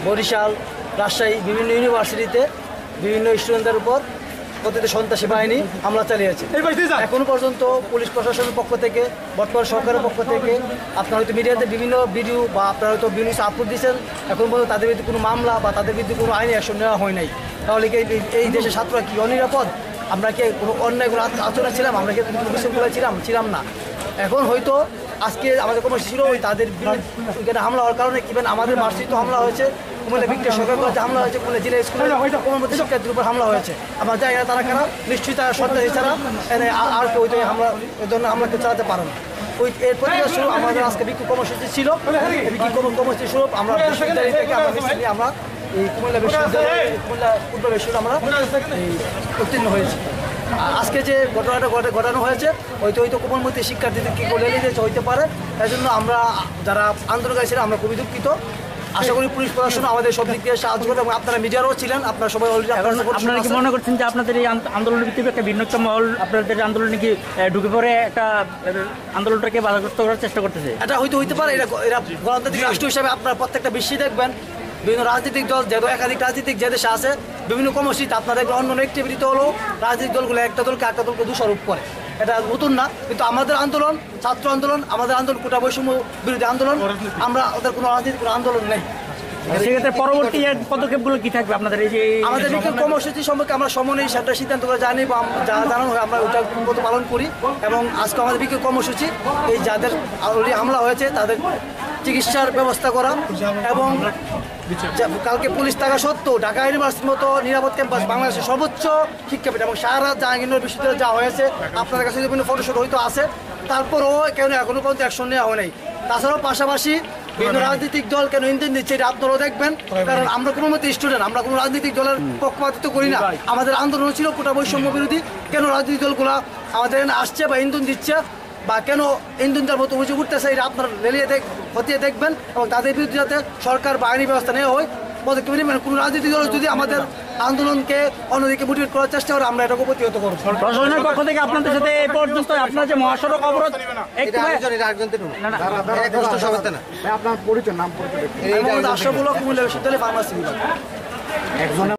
বরিশাল, রাজশাহী বিভিন্ন ইউনিভার্সিটিতে বিভিন্ন স্টুডেন্টদের উপর প্রতিটি সন্ত্রাসী বাহিনী হামলা চালিয়েছে। এখনো পর্যন্ত পুলিশ প্রশাসনের পক্ষ থেকে, বর্তমান সরকারের পক্ষ থেকে আপনারা হয়তো মিডিয়াতে বিভিন্ন ভিডিও বা আপনারা হয়তো বিভিন্ন আপলোড দিয়েছেন, এখন পর্যন্ত তাদের বিরুদ্ধে কোনো মামলা বা তাদের বিরুদ্ধে কোনো আইনি অ্যাকশন নেওয়া হয় নাই। তাহলে কি এই দেশের ছাত্ররা কি অনিরাপদ? আমরা কি কোনো অন্যায় কোনো আচরণ ছিলাম? আমরা কি কোনো বিশৃঙ্খলা ছিলাম না। এখন হয়তো আজকে আমাদের কর্মসূচি ছিল ওই তাদের এখানে হামলা হওয়ার কারণে কিংবা আমাদের মার্কশিটও হামলা হয়েছে, কুমিল্লা ভিক্টোরিয়া সরকার কলেজে হামলা হয়েছে, কুমিল্লা জেলা স্কুলে কোমলমতি শিক্ষার্থীর উপর হামলা হয়েছে। আমরা জানি না তারা কারা, নিশ্চয়ই তারা সন্ত্রাসী ছাড়া আর কেউ ওই হামলা এই ধরনের হামলা কেউ চালাতে পারে না। ওই এর প্রতিবাদ স্বরূপ আমাদের আজকে বিক্ষোভ কর্মসূচি ছিল। বিক্ষোভ কর্মসূচি স্বরূপ আমরা বিশ্ববিদ্যালয় থেকে আমরা এই কুমিল্লা বিশ্ববিদ্যালয়, কুমিল্লা ফুটবল বিশ্ববিদ্যালয় আমরা উত্তীর্ণ হয়েছি। আজকে যে ঘটনাটা ঘটানো হয়েছে হয়তো কোমলমতি শিক্ষার্থীদের কি করে লেগেছে হইতে পারে। এই জন্য আমরা যারা আন্দোলনকারী ছিলাম আমরা খুবই দুঃখিত। আশা করি পুলিশ প্রশাসন আমাদের সব দিক দিয়ে সাহায্য করবে এবং আপনারা মিডিয়ারও ছিলেন, আপনারা সবাই অলরেডি আপনারা কি মনে করছেন যে আপনাদের এই আন্দোলনের ভিত্তিতে একটা ভিন্নতা মহল আপনাদের আন্দোলনে কি ঢুকে পড়ে একটা আন্দোলনটাকে বাধাগ্রস্ত করার চেষ্টা করতেছে? এটা হইতে পারে। এরা গণতান্ত্রিক রাষ্ট্র হিসাবে আপনারা প্রত্যেকটা বিশ্বে দেখবেন বিভিন্ন রাজনৈতিক দল, যেহেতু একাধিক রাজনৈতিক যে দেশে আছে বিভিন্ন কর্মসূচিতে আপনারা দেখবেন অন্য অ্যাক্টিভিটিতে হলো রাজনৈতিক দলগুলো একটা দলকে দোষারোপ করে। এটা নতুন না, কিন্তু আমাদের আন্দোলন ছাত্র আন্দোলন, আমাদের আন্দোলন কোটা বৈষম্য বিরোধী আন্দোলন, আমরা ওদের কোনো রাজনৈতিক কোনো আন্দোলন নেই। সেক্ষেত্রে পরবর্তী পদক্ষেপগুলো কি থাকবে আপনাদের? এই যে আমাদের বিক্ষোভ কর্মসূচি সম্পর্কে আমরা সমন্বয় সেটা সিদ্ধান্ত করে জানি বা যা জানানো হয় আমরা ওটা মতো পালন করি। এবং আজকে আমাদের বিক্ষোভ কর্মসূচি এই যাদের অলরেডি হামলা হয়েছে তাদের চিকিৎসার ব্যবস্থা করা এবং কালকে পুলিশ থাকা সত্ত্বেও ঢাকা ইউনিভার্সিটির মতো নিরাপদ ক্যাম্পাস বাংলাদেশের সর্বোচ্চ শিক্ষাপীঠ এবং সারা জাহাঙ্গীরনগর বিশ্ববিদ্যালয়ে যা হয়েছে আপনাদের কাছে বিভিন্ন ফটোশুট হয়তো আছে, তারপরেও কেন এখনো পর্যন্ত অ্যাকশন নেওয়া হয় নাই। তাছাড়াও পাশাপাশি বিভিন্ন রাজনৈতিক দল কেন ইন্ধন দিচ্ছে এটা আপনারাও দেখবেন, কারণ আমরা কোনো মতো স্টুডেন্ট, আমরা কোনো রাজনৈতিক দলের পক্ষপাতিত্ব করি না। আমাদের আন্দোলন ছিল কোটা বৈষম্য বিরোধী। কেন রাজনৈতিক দলগুলো আমাদের এখানে আসছে বা ইন্ধন দিচ্ছে বা কেন ইন্ধন দেওয়ার মতো অভিযোগ উঠতেছে এটা আপনারা খতিয়ে দেখবেন এবং তাদের বিরুদ্ধে যাতে সরকার বা আইনি ব্যবস্থা নেওয়া হয় পদক্ষেপ নেবেন। কোনো রাজনৈতিক দল যদি আমাদের আন্দোলনকে অন্যদিকে মোটিভেট করার চেষ্টা করে আমরা এটাকে প্রতিহত করব। প্রশাসনের পক্ষ থেকে আপনাদের সাথে এই পর্যন্ত আপনার যে মহাসড়ক অবরোধ আশরাফুল হক কুমিল্লা বিশ্ববিদ্যালয় ফার্মাসি বিভাগ।